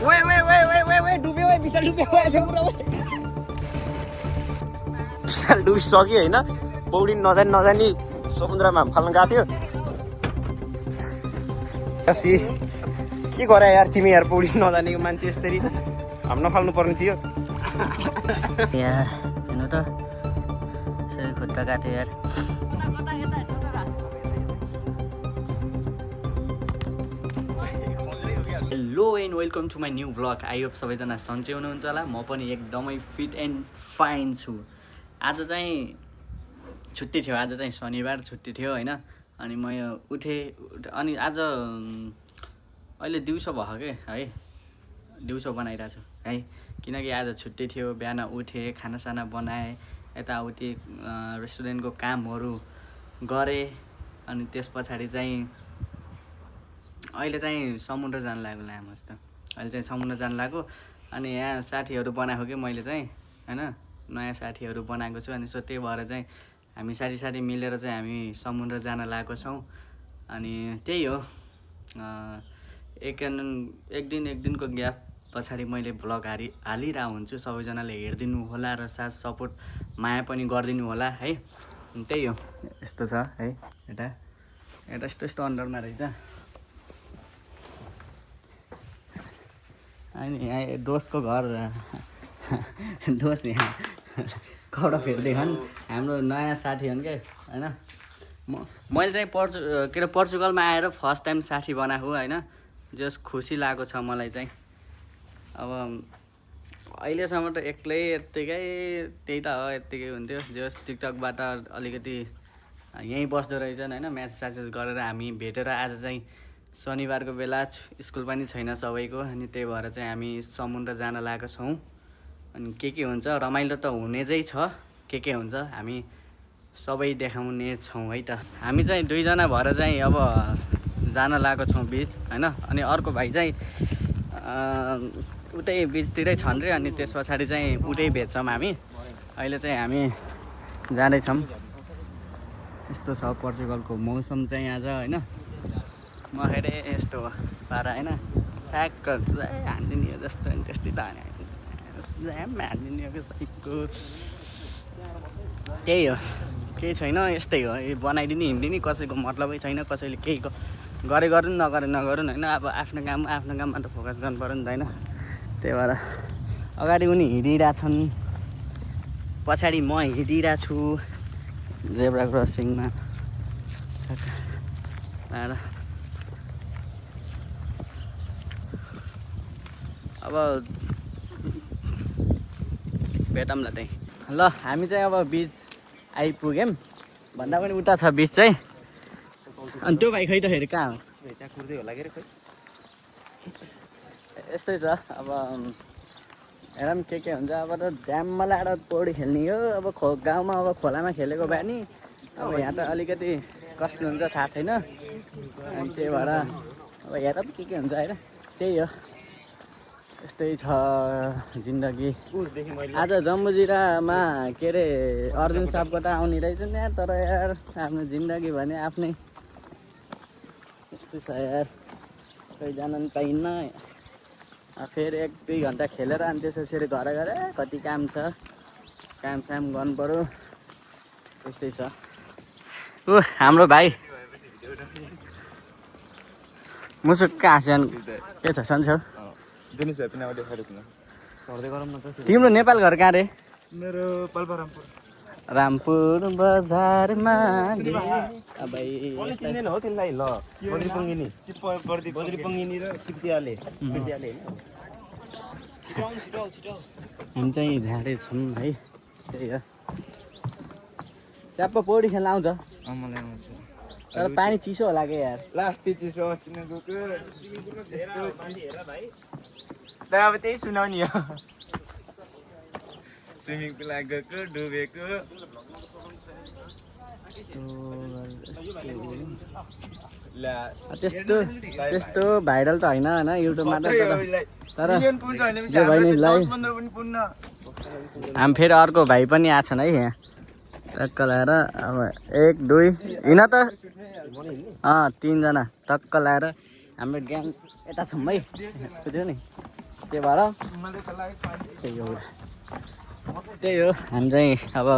ओए डुब्यो ओए विशाल डुब्यो विशाल डुबिसक्यो होइन पौडी नजानी समुद्रमा फाल्न गएको थियो सी के गरे यार तिमी यार पौडी नजानेको मान्छे यसरी हाम नफाल्नु पर्ने थियो यार हेर्नु त यसरी खुट्टा काट्यो यार hello and welcome to my new blog I hope सबैजना सन्चै हुनुहुन्छ होला म पनि एकदमै फिट एन्ड फाइन छु आज चाहिँ छुट्टी थियो आज चाहिँ शनिबार छुट्टी थियो होइन अनि म यो उठेँ अनि आज अहिले दिउँसो भयो के है दिउँसो बनाइरहेको छु है किनकि आज छुट्टी थियो बिहान उठेँ खानासाना बनाएँ यताउति रेस्टुरेन्टको कामहरू गरेँ अनि त्यस पछाडि चाहिँ अहिले चाहिँ समुद्र जान लाग्यो लामो जस्तो अहिले चाहिँ समुद्र जान लाग्यो अनि यहाँ साथीहरू बनाएको कि मैले चाहिँ होइन नयाँ साथीहरू बनाएको छु अनि सो त्यही भएर चाहिँ हामी साथी मिलेर चाहिँ हामी समुद्र जान लागेको छौँ अनि त्यही हो एक दिनको ग्याप पछाडि मैले भ्लग हालिरहेको हुन्छु सबैजनाले हेरिदिनु होला र साथ सपोर्ट माया पनि गरिदिनु होला है त्यही हो यस्तो छ है यता यस्तो अन्डरमा रहेछ अनि यहाँ दोषको घर दोष यहाँ कौडा फेर्दै खान् हाम्रो नयाँ साथी हुन् क्या होइन मैले चाहिँ पोर्चुगलमा आएर फर्स्ट टाइम साथी बनाएको होइन जस खुसी लागेको छ मलाई चाहिँ अब अहिलेसम्म त एक्लै यत्तिकै त्यही त हो यत्तिकै हुन्थ्यो जस टिकटकबाट अलिकति यहीँ बस्दो रहेछन् होइन म्यासेज गरेर हामी भेटेर आज चाहिँ शनिबारको बेला स्कुल पनि छैन सबैको अनि त्यही भएर चाहिँ हामी समुद्र जान लागेको छौँ अनि के हुन्छ रमाइलो त हुने चाहिँ छ के हुन्छ हामी सबै देखाउने छौँ है त हामी चाहिँ दुईजना भएर चाहिँ अब जान लागेको छौँ बिच होइन अनि अर्को भाइ चाहिँ उतै बिचतिरै छन् रे अनि त्यस पछाडि चाहिँ उतै भेट्छौँ हामी अहिले चाहिँ हामी जाँदैछौँ यस्तो छ पोर्चुगलको मौसम चाहिँ आज होइन म हेरेँ यस्तो हो पारा होइन ठ्याक्क हानिदिने हो जस्तो अनि त्यस्तै त हानिदिने हो कि सबैको त्यही हो केही छैन यस्तै हो बनाइदिने हिँड्दिने कसैको मतलबै छैन कसैले केही गरे गरून् नगरे नगरून् होइन अब आफ्नो काममा त फोकस गर्नु पऱ्यो नि त होइन त्यही भएर अगाडि उनी हिँडिरहेछन् पछाडि म हिँडिरहेको छु जेब्रा क्रसिङमा आएर अब भेटौँला त्यही ल हामी चाहिँ अब बिच आइपुग्यौँ भन्दा पनि उता छ बिच चाहिँ अनि त्यो भाइ खै त फेरि कहाँ हो कुर्दै होला के खै यस्तै छ अब हेरौँ के हुन्छ अब त ड्याममा लाएर पौडी खेल्ने हो अब गाउँमा अब खोलामा खेलेको भए नि अब यहाँ त अलिकति कस्तो हुन्छ थाहा छैन अनि त्यही भएर अब हेर के हुन्छ होइन त्यही हो यस्तै छ जिन्दगी आज जम्बुजिरामा के अरे अर्जुन साहबको त आउने रहेछन् यार तर यार आफ्नो जिन्दगी भने आफ्नै यस्तै छ यार कोही जान पनि पाइन्न फेरि 1-2 घन्टा खेलेर अनि त्यसपछि घर गएर कति काम छ काम गर्नु पऱ्यो त्यस्तै छ ऊ हाम्रो भाइ मुसुक्क हाँस्यो के छ सन्चो तिम्रो नेपाल घर कहाँ रे मेरो पाल्पारामपुर रामपुर बजारमा चिन्दैन हो तिमीलाई ल बद्री पङ्गिनी र किर्तियाले हामी चाहिँ झाँडेछौँ है त्यही हो च्याप्प पौडी खेल्न आउँछ मलाई आउँछ तर पानी चिसो होला क्या यार लास्टै चिसो अब त्यही सुनाउने हो स्विमिङ पुल गएको डुबेको त्यस्तो भाइरल त होइन होइन युट्युबमा तर हामी फेरि अर्को भाइ पनि आछन् है यहाँ टक्क लगाएर अब 1 2 हिँड त 3 जना टक्क लगाएर हाम्रो ग्याङ यता छौँ है बुझ्यो नि त्यही भएर त्यही हो हामी चाहिँ अब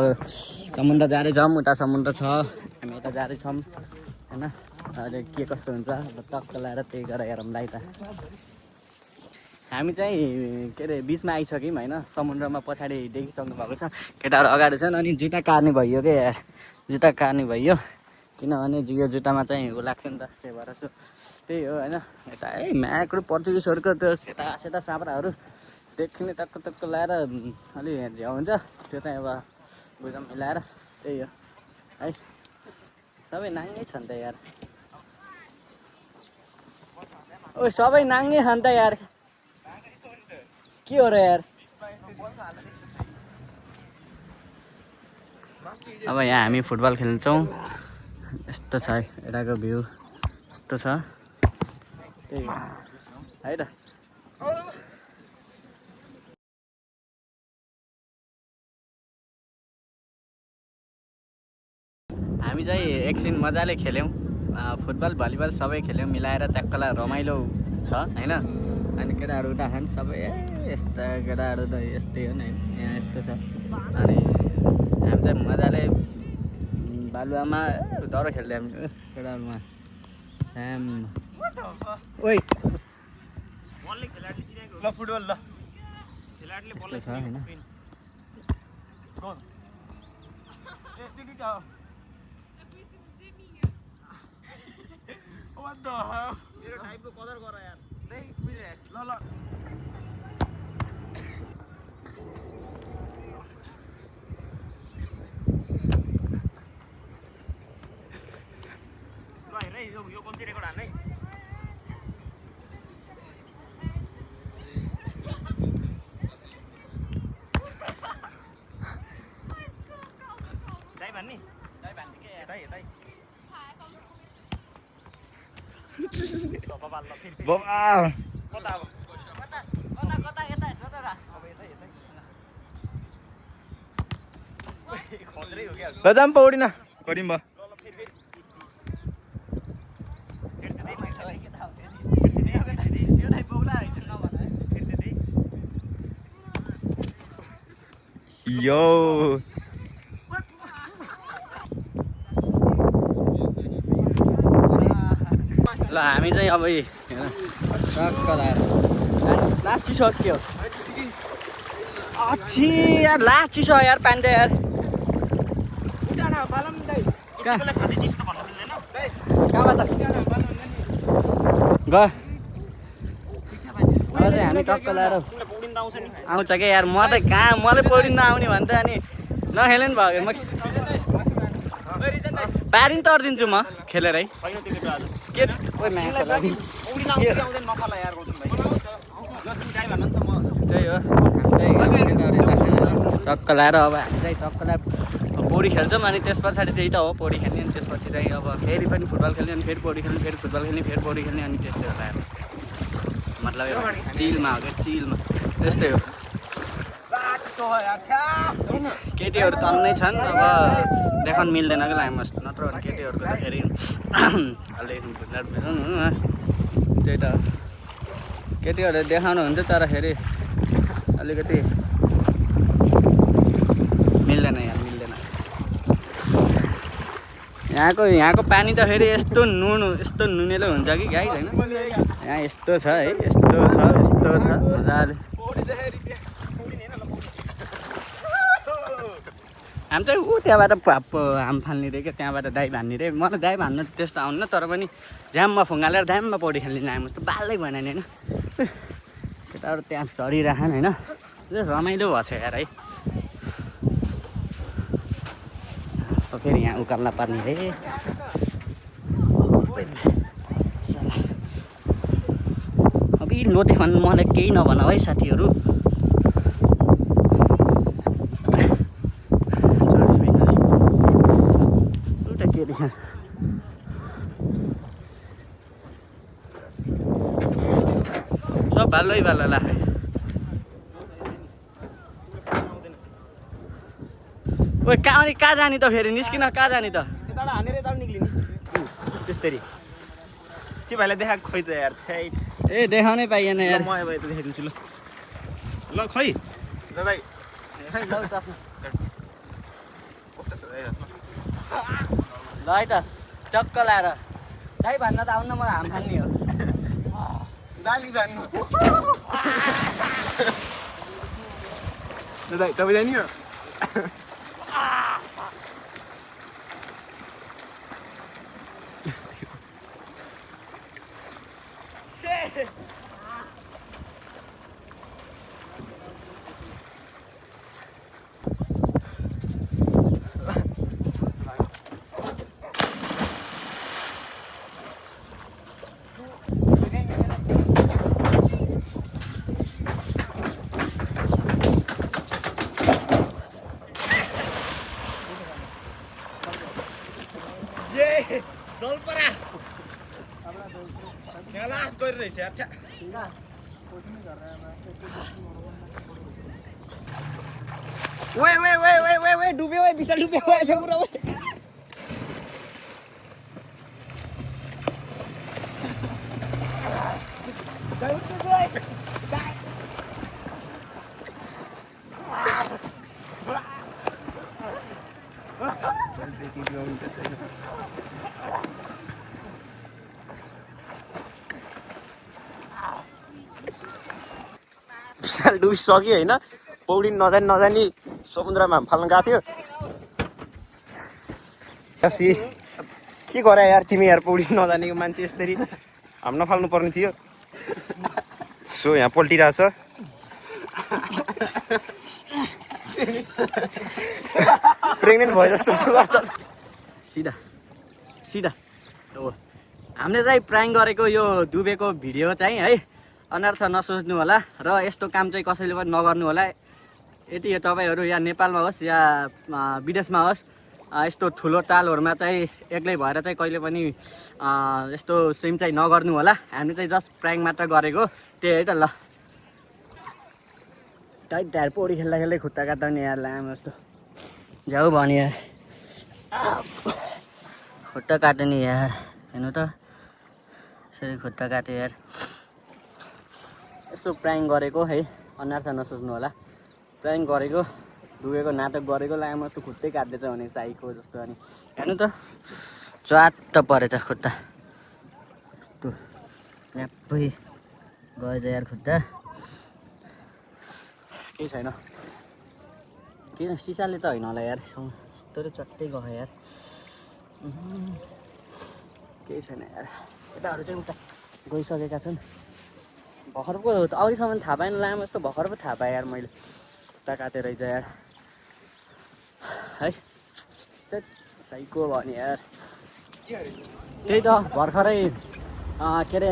समुद्र जाँदैछौँ उता समुद्र छ हामी यता जाँदैछौँ होइन अहिले के कस्तो हुन्छ अब टक्क लगाएर त्यही गरेर हेरौँला त हामी चाहिँ के अरे बिचमा आइसक्यौँ होइन समुद्रमा पछाडि देखिसक्नु भएको छ केटाहरू अगाडि छन् अनि जुत्ता कार्ने भइयो क्या यार जुत्ता कार्ने भइयो किनभने यो जुत्तामा चाहिँ ऊ लाग्छ नि त त्यही भएर त्यही हो होइन यता म्याक्रो पर्चुगिसहरूको त्यो सेता सेता साप्राहरू देखिने टक्क टक्क लगाएर अलि झ्याउ हुन्छ त्यो चाहिँ अब बुझाउँ मिलाएर त्यही हो है सबै नाङ्गै छ नि त यार ओ सबै नाङ्गै छ नि त यार के हो र यार अब यहाँ हामी फुटबल खेल्छौँ यस्तो छ यताको भ्यू यस्तो छ त्यही है त हामी चाहिँ एकछिन मजाले खेल्यौँ फुटबल भलिबल सबै खेल्यौँ मिलाएर ट्याक्कलाई रमाइलो छ होइन अनि केटाहरू उता खान् सबै यस्ता केटाहरू त यस्तै हो नि यहाँ यस्तो छ अनि हामी चाहिँ मजाले बालुवामा डह्रो खेल्दै हामी केटाहरूमा ओइ ल फुटबल ल यस्तो छ होइन मेरो टाइपको कदर गर यार ल ल यो कम्ती रेकर्ड हान्नै दाइ भन्ने दाइ भन्ने के दाइ दाइ जाम पौडिन करिम भयो यो ल हामी चाहिँ अब टक्क लगाएर लास्ट चिसो के हो अच्छी यार लास्ट चिसो यार पानी त यार ग हामी टक्क लगाएर आउँछ क्या यार म त कहाँ मलाई पौडिन आउने भने त अनि नखेले नि भयो म पारिन तर्दिन्छु म खेलेरै के त्यही हो टक्क लगाएर अब हामी चाहिँ टक्क लगाएर पौडी खेल्छौँ अनि त्यस पछाडि त्यही त हो पौडी खेल्ने अनि त्यसपछि चाहिँ अब फेरि पनि फुटबल खेल्ने अनि फेरि पौडी खेल्ने फेरि फुटबल खेल्ने फेरि पौडी खेल्ने अनि त्यस्तै हो लगाएर मतलब चिलमा हो क्या चिलमा त्यस्तै हो केटीहरू तन्नै छन् अब देखाउनु मिल्दैन क्या लाइममा नत्र भने केटीहरूको त फेरि अलि त्यही त केटीहरूले देखाउनु हुन्छ तर फेरि अलिकति मिल्दैन यहाँ मिल्दैन यहाँको पानी त फेरि यस्तो नुनिलो हुन्छ कि गाई होइन यहाँ यस्तो छ है यस्तो छ मजाले हामी चाहिँ त्यहाँबाट हाम फाल्ने रे क्या त्यहाँबाट दाइ भान्ने रे मलाई दाइ भान्न त्यस्तो आउन्न तर पनि झ्याममा फुङ्गालेर ड्याममा पौडी खेल्ने आएँ जस्तो बाल्दै भएन नि होइन केटाहरू त्यहाँ चढिरहन् होइन रमाइलो भएको छ यार है फेरि यहाँ उकाल्न पर्ने रे अब यी लोटे भन्नु मलाई केही नभन है साथीहरू सब बालै बाला लाखे ओइ कहाँ जाने त फेरि निस्किन कहाँ जाने त हानेर निक्लिने त्यसरी चाहिँ भाइलाई देखाएको खोइ त यार ए देखाउनै पाइएन यार म अब यता देखाइदिन्छु ल ल खै ल भाइ खै लौ चस्मा ल है त टक्क लाएर दाइ भन्न त आउन म हाम फाल्ने हो दाली जान्नु ल दाइ तपाईँ जाने हो जलपरा खेला गरिरहेछ यार छ्या ओए ओए ओए ओए ओए ओए डुब्यो ओए विशाल डुब्यो ओए त्यो कुरा ओए विशाल डुबिसक्यो होइन पौडी नजानी समुद्रमा फाल्न गएको थियो सी के गरे यार तिमी यार पौडी नजानेको मान्छे यसरी हाम नफाल्नु पर्ने थियो सो यहाँ पल्टिरहेछ प्रेग्नेन्ट भयो जस्तो गर्छ सिधा सिधा हो हामीले चाहिँ प्राङ्क गरेको यो डुबेको भिडियो चाहिँ है अनर्थ नसोच्नु होला र यस्तो काम चाहिँ कसैले पनि नगर्नु होला यति तपाईँहरू या नेपालमा होस् या विदेशमा होस् यस्तो ठुलो तालहरूमा चाहिँ एक्लै भएर चाहिँ कहिले पनि यस्तो स्विम चाहिँ नगर्नु होला हामी चाहिँ जस्ट प्राङ्क मात्र गरेको त्यही है त ल टाइट टायर पौडी खेल्दा खेल्दै खुट्टा काट्दा नि यार लामो जस्तो जाऊ भने यार खुट्टा काट्यो नि यार हेर्नु त यसरी खुट्टा काट्यो यार यसो प्राङ्क गरेको है अनर्थ नसोच्नु होला प्राङ्क गरेको डुबेको नाटक गरेको लामो जस्तो खुट्टै काट्दैछ भने साईको जस्तो अनि हेर्नु त च्वाट्ट परेछ खुट्टा यस्तो ल्याप्पै गएछ यार खुट्टा केही छैन किन सिसाले त होइन होला यार यस्तो चट्टै गयो यार केही छैन यार केटाहरू चाहिँ उता गइसकेका छन् भर्खर पो अघिसम्म थाहा पाएन लामो जस्तो भर्खर पो थाहा पाएँ यार मैले खुट्टा काटेर रहेछ यार है साइको भने यार त्यही त भर्खरै के अरे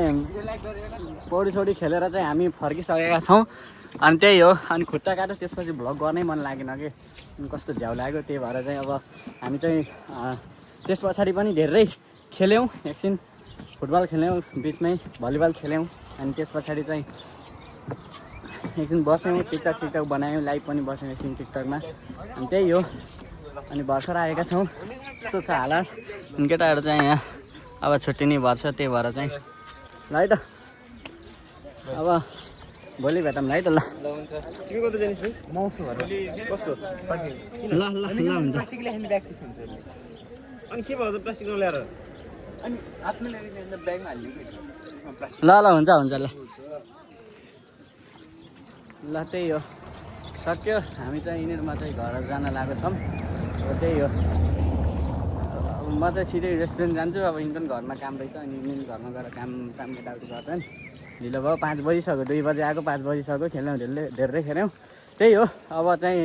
पौडी सौडी खेलेर चाहिँ हामी फर्किसकेका छौँ अनि त्यही हो अनि खुट्टा काट्यो त्यसपछि भ्लग गर्नै मन लागेन कि कस्तो झ्याउ लाग्यो त्यही भएर चाहिँ अब हामी चाहिँ त्यस पछाडि पनि धेरै खेल्यौँ एकछिन फुटबल खेल्यौँ बिचमै भलिबल खेल्यौँ अनि त्यस पछाडि चाहिँ एकछिन बस्यौँ टिकटक सिकटक बनायौँ लाइभ पनि बस्यौँ एकछिन टिकटकमा अनि त्यही हो अनि भर्खर आएका छौँ यस्तो छ हालत अनि केटाहरू चाहिँ यहाँ अब छुट्टिने भर्छ त्यही भएर चाहिँ ल है त अब भोलि भेटौँ है त ल तिमी कता जानिस् नि म आउँछु घर कस्तो ल ल ल हुन्छ प्लास्टिकले ह्यान्ड ब्याग अनि के भयो त प्लास्टिक नल्याएर अनि हातमा ल्याएर ब्यागमा हालिदिनु ल ल हुन्छ हुन्छ ल ल त्यही हो सक्यो हामी चाहिँ यिनीहरूमा चाहिँ घर जान लागेको छौँ अब त्यही हो म चाहिँ सिधै रेस्टुरेन्ट जान्छु अब यिनी पनि घरमा काम रहेछ अनि यिनी घरमा गएर काम यताउति गर्छन् ढिलो भयो 5 बजिसक्यो 2 बजे आएको 5 बजिसक्यो खेल्यौँ धेरै खेल्यौँ त्यही हो अब चाहिँ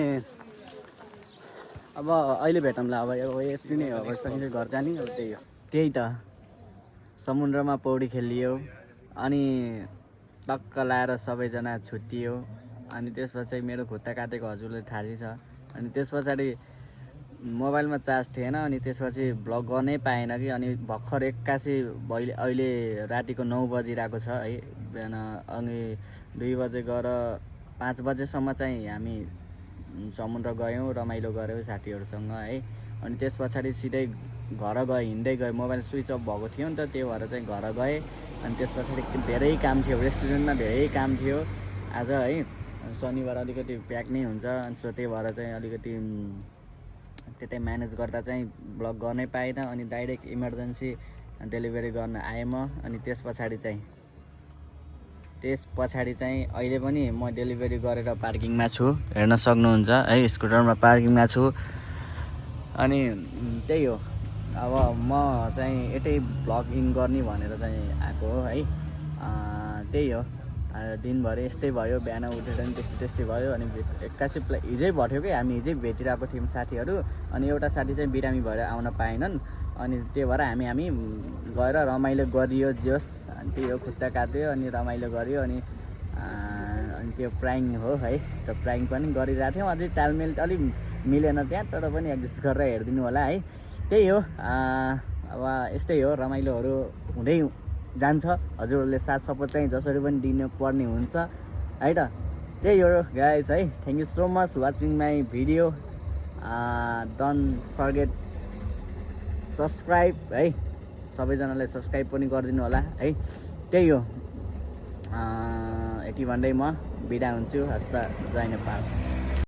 अब अहिले भेटौँ ल अब यति नै हो अब सकिन्छ घर जाने अब त्यही हो त्यही त समुद्रमा पौडी खेलियो अनि टक्क लाएर सबैजना छुट्टियो अनि त्यसपछि मेरो खुट्टा काटेको हजुरले थाहा छ अनि त्यस पछाडि मोबाइलमा चार्ज थिएन अनि त्यसपछि भ्लग गर्नै पाएन कि अनि भर्खर 81 अहिले रातिको 9 बजिरहेको छ है बिहान अनि 2 बजे गएर 5 बजेसम्म चाहिँ हामी समुद्र गयौँ रमाइलो गऱ्यौँ साथीहरूसँग है अनि त्यस पछाडि सिधै घर गएँ हिँड्दै गएँ मोबाइल स्विच अफ भएको थियो नि त त्यही भएर चाहिँ घर गएँ अनि त्यस पछाडि धेरै काम थियो, रेस्टुरेन्टमा धेरै काम थियो आज है। शनिबार अलिकति प्याक नै हुन्छ, अनि सो त्यही भएर चाहिँ अलिकति त्यतै म्यानेज गर्दा चाहिँ ब्लग गर्नै पाइनँ। अनि डाइरेक्ट इमर्जेन्सी डेलिभरी गर्न आएँ म। अनि त्यस पछाडि चाहिँ अहिले पनि म डेलिभरी गरेर पार्किङमा छु, हेर्न सक्नुहुन्छ है, स्कुटरमा पार्किङमा छु। अनि त्यही हो, अब म चाहिँ यतै भ्लग इन गर्ने भनेर चाहिँ आएको हो है। त्यही हो, दिनभरि यस्तै भयो, बिहान उठेर पनि त्यस्तै भयो। अनि एक्कासी हिजै भट्यो कि हामी हिजै भेटिरहेको थियौँ साथीहरू। अनि एउटा साथी चाहिँ बिरामी भएर आउन पाएनन्, अनि त्यही भएर हामी गएर रमाइलो गरियो जोस्। अनि त्यही हो, खुट्टा काट्यो अनि रमाइलो गरियो। अनि त्यो प्राइङ हो है, त्यो प्राइङ पनि गरिरहेको थियौँ। अझै तालमेल अलिक मिलेन त्यहाँ, तर पनि एडजस्ट गरेर हेरिदिनु होला है। त्यही हो, अब यस्तै हो, रमाइलोहरू हुँदै जान्छ। हजुरहरूले साथ सपोर्ट चाहिँ जसरी पनि दिनु पर्ने हुन्छ है त। त्यही हो गाइज है, thank you so much watching my video. Don't forget subscribe है, सबैजनाले सब्सक्राइब पनि गरिदिनु होला है। त्यही हो, यति भन्दै म बिदा हुन्छु। हस्त, जय नेपाल।